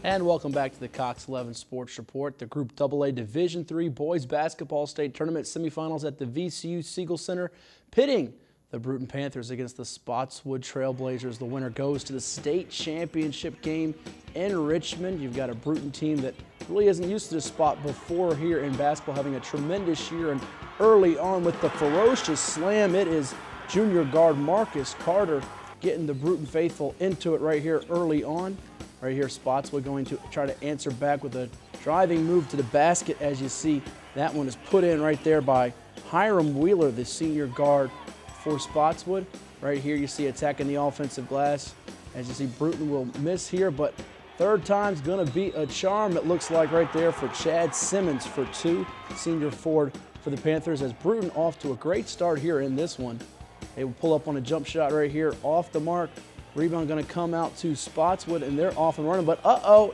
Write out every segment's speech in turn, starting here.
And welcome back to the Cox 11 Sports Report. The Group AA Division III Boys Basketball State Tournament semifinals at the VCU Siegel Center, pitting the Bruton Panthers against the Spotswood Trailblazers. The winner goes to the state championship game in Richmond. You've got a Bruton team that really isn't used to this spot before here in basketball, having a tremendous year, and early on with the ferocious slam, it is junior guard Marcus Carter getting the Bruton faithful into it right here early on. Right here, Spotswood going to try to answer back with a driving move to the basket. As you see, that one is put in right there by Hiram Wheeler, the senior guard for Spotswood. Right here, you see attacking the offensive glass. As you see, Bruton will miss here, but third time's going to be a charm, it looks like right there for Chad Simmons for two, senior forward for the Panthers, as Bruton off to a great start here in this one. They will pull up on a jump shot right here off the mark. Rebound going to come out to Spotswood, and they're off and running, but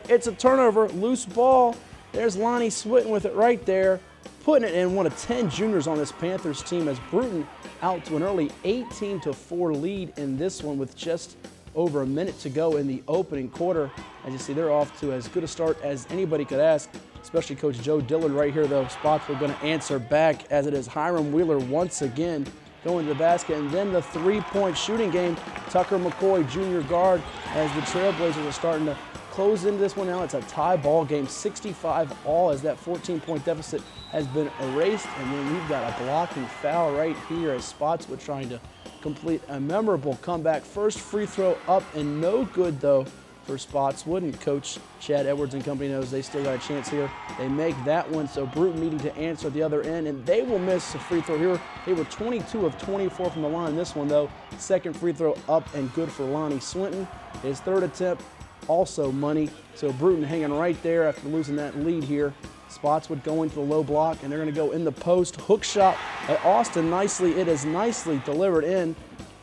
it's a turnover, loose ball. There's Lonnie Swinton with it right there, putting it in. One of 10 juniors on this Panthers team, as Bruton out to an early 18-4 lead in this one with just over a minute to go in the opening quarter. As you see, they're off to as good a start as anybody could ask, especially Coach Joe Dillard right here, though. Spotswood going to answer back, as it is Hiram Wheeler once again going to the basket, and then the three-point shooting game. Tucker McCoy, junior guard, as the Trailblazers are starting to close into this one now. It's a tie ball game, 65-all, as that 14-point deficit has been erased. And then we've got a blocking foul right here as Spotswood trying to complete a memorable comeback. First free throw up and no good, though, for Spotswood, and Coach Chad Edwards and company knows they still got a chance here. They make that one, so Bruton needing to answer at the other end, and they will miss a free throw here. They were 22 of 24 from the line. This one, though, second free throw up and good for Lonnie Swinton. His third attempt, also money. So Bruton hanging right there after losing that lead here. Spotswood going to the low block, and they're going to go in the post. Hook shot by Austin nicely. It is nicely delivered in.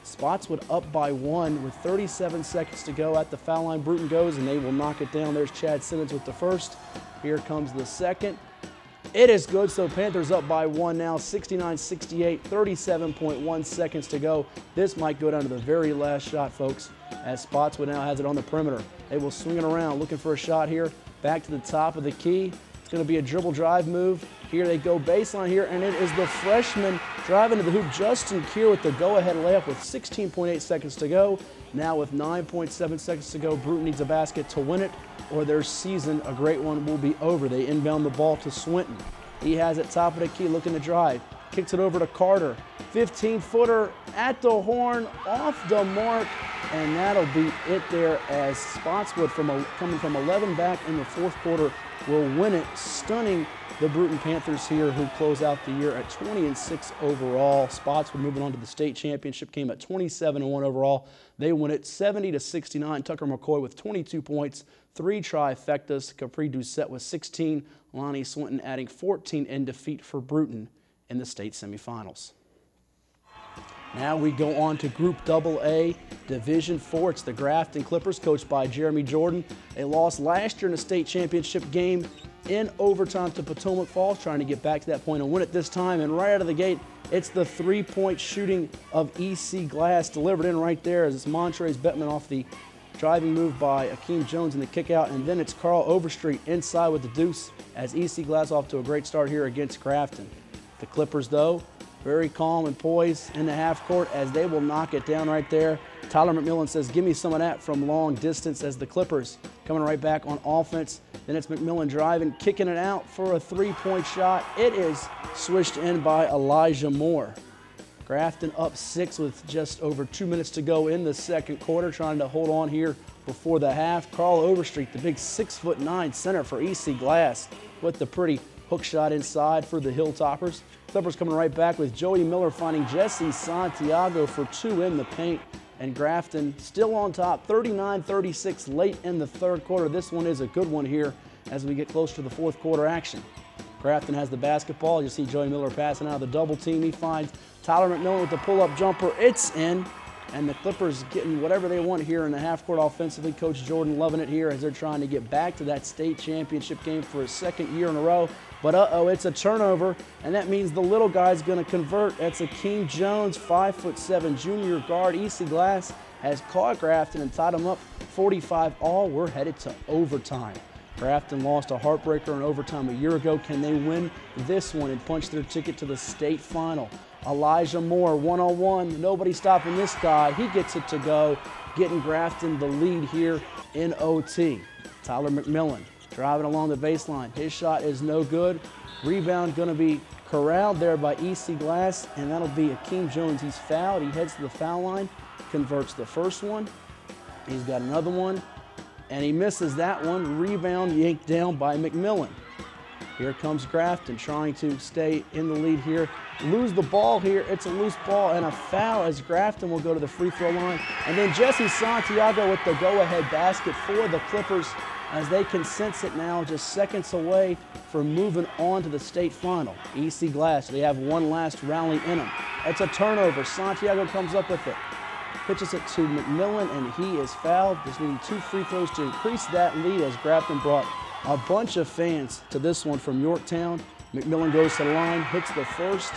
Spotswood up by one with 37 seconds to go. At the foul line, Bruton goes, and they will knock it down. There's Chad Simmons with the first. Here comes the second. It is good, so Panthers up by one now, 69-68, 37.1 seconds to go. This might go down to the very last shot, folks, as Spotswood now has it on the perimeter. They will swing it around, looking for a shot here. Back to the top of the key. It's going to be a dribble drive move. Here they go baseline here, and it is the freshman driving to the hoop, Justin Keir, with the go-ahead layup with 16.8 seconds to go. Now with 9.7 seconds to go, Bruton needs a basket to win it, or their season, a great one, will be over. They inbound the ball to Swinton. He has it top of the key, looking to drive. Kicks it over to Carter. 15-footer at the horn, off the mark, and that'll be it there, as Spotswood coming from 11 back in the fourth quarter will win it, stunning the Bruton Panthers here, who close out the year at 20-6 overall. Spotswood moving on to the state championship game at 27-1 overall. They win it 70-69. Tucker McCoy with 22 points, 3 trifectas. Capri Doucette with 16. Lonnie Swinton adding 14 in defeat for Bruton in the state semifinals. Now we go on to Group AA, Division IV. It's the Grafton Clippers, coached by Jeremy Jordan. They lost last year in the state championship game in overtime to Potomac Falls, trying to get back to that point and win it this time. And right out of the gate, it's the three-point shooting of EC Glass delivered in right there, as it's Montrez Bettman off the driving move by Akeem Jones in the kick out. And then it's Carl Overstreet inside with the deuce, as EC Glass off to a great start here against Grafton. The Clippers, though, very calm and poised in the half court, as they will knock it down right there. Tyler McMillan says, give me some of that from long distance, as the Clippers coming right back on offense. Then it's McMillan driving, kicking it out for a three-point shot. It is swished in by Elijah Moore. Grafton up 6 with just over 2 minutes to go in the second quarter, trying to hold on here before the half. Carl Overstreet, the big 6'9" center for EC Glass, with the pretty hook shot inside for the Hilltoppers. Clippers coming right back with Joey Miller finding Jesse Santiago for 2 in the paint. And Grafton still on top, 39-36 late in the third quarter. This one is a good one here as we get close to the fourth quarter action. Grafton has the basketball. You see Joey Miller passing out of the double team. He finds Tyler McMillan with the pull-up jumper. It's in. And the Clippers getting whatever they want here in the half court offensively. Coach Jordan loving it here as they're trying to get back to that state championship game for a second year in a row. But it's a turnover, and that means the little guy's going to convert. That's Akeem Jones, 5'7" junior guard. EC Glass has caught Grafton and tied them up 45-all. We're headed to overtime. Grafton lost a heartbreaker in overtime a year ago. Can they win this one and punch their ticket to the state final? Elijah Moore, one-on-one. Nobody stopping this guy. He gets it to go, getting Grafton the lead here in OT. Tyler McMillan driving along the baseline. His shot is no good. Rebound going to be corralled there by EC Glass, and that'll be Akeem Jones. He's fouled. He heads to the foul line, converts the first one. He's got another one, and he misses that one. Rebound yanked down by McMillan. Here comes Grafton trying to stay in the lead here. Lose the ball here. It's a loose ball and a foul as Grafton will go to the free throw line. And then Jesse Santiago with the go-ahead basket for the Clippers as they can sense it now, just seconds away from moving on to the state final. EC Glass, they have one last rally in them. It's a turnover. Santiago comes up with it. Pitches it to McMillan, and he is fouled. Just needing 2 free throws to increase that lead as Grafton brought a bunch of fans to this one from Yorktown. McMillan goes to the line, hits the first,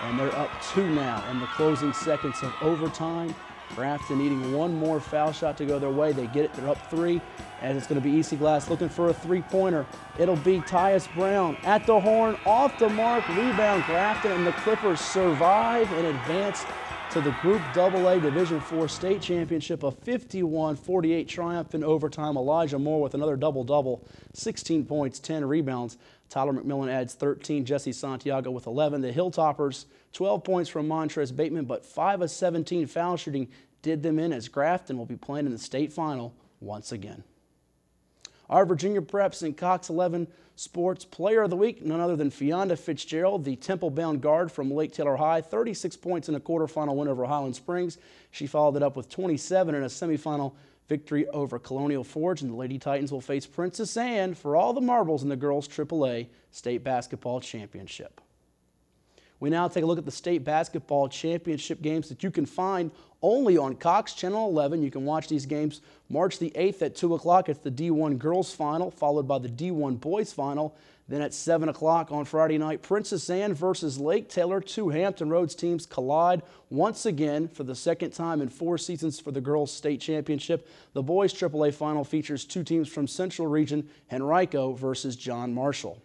and they're up 2 now in the closing seconds of overtime. Grafton needing one more foul shot to go their way. They get it. They're up 3, and it's going to be EC Glass looking for a three-pointer. It'll be Tyus Brown at the horn, off the mark, rebound Grafton, and the Clippers survive and advance to the Group AA Division IV State Championship, a 51-48 triumph in overtime. Elijah Moore with another double-double, 16 points, 10 rebounds. Tyler McMillan adds 13, Jesse Santiago with 11. The Hilltoppers, 12 points from Montrez Bateman, but 5 of 17 foul shooting did them in as Grafton will be playing in the state final once again. Our Virginia Preps and Cox 11 Sports Player of the Week, none other than Fionda Fitzgerald, the Temple-bound guard from Lake Taylor High, 36 points in a quarterfinal win over Highland Springs. She followed it up with 27 in a semifinal victory over Colonial Forge, and the Lady Titans will face Princess Anne for all the marbles in the girls' AAA State Basketball Championship. We now take a look at the State Basketball Championship games that you can find only on Cox Channel 11. You can watch these games March the 8th at 2 o'clock. It's the D1 Girls Final, followed by the D1 Boys Final. Then at 7 o'clock on Friday night, Princess Anne versus Lake Taylor. 2 Hampton Roads teams collide once again for the second time in 4 seasons for the Girls State Championship. The Boys AAA Final features 2 teams from Central Region, Henrico versus John Marshall.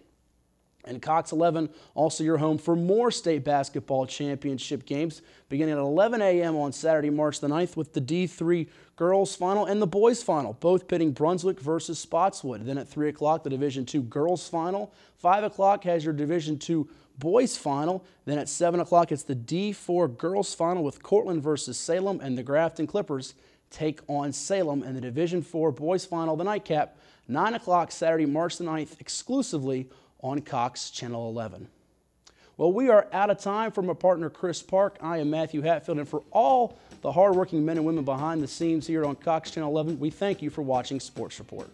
And Cox 11, also your home for more state basketball championship games, beginning at 11 a.m. on Saturday, March the 9th, with the D3 Girls Final and the Boys Final, both pitting Brunswick versus Spotswood. Then at 3 o'clock, the Division II Girls Final. 5 o'clock has your Division II Boys Final. Then at 7 o'clock, it's the D4 Girls Final with Cortland versus Salem, and the Grafton Clippers take on Salem in the Division IV Boys Final, the nightcap, 9 o'clock Saturday, March the 9th, exclusively on Cox Channel 11. Well, we are out of time. For my partner Chris Park, I am Matthew Hatfield, and for all the hardworking men and women behind the scenes here on Cox Channel 11, we thank you for watching Sports Report.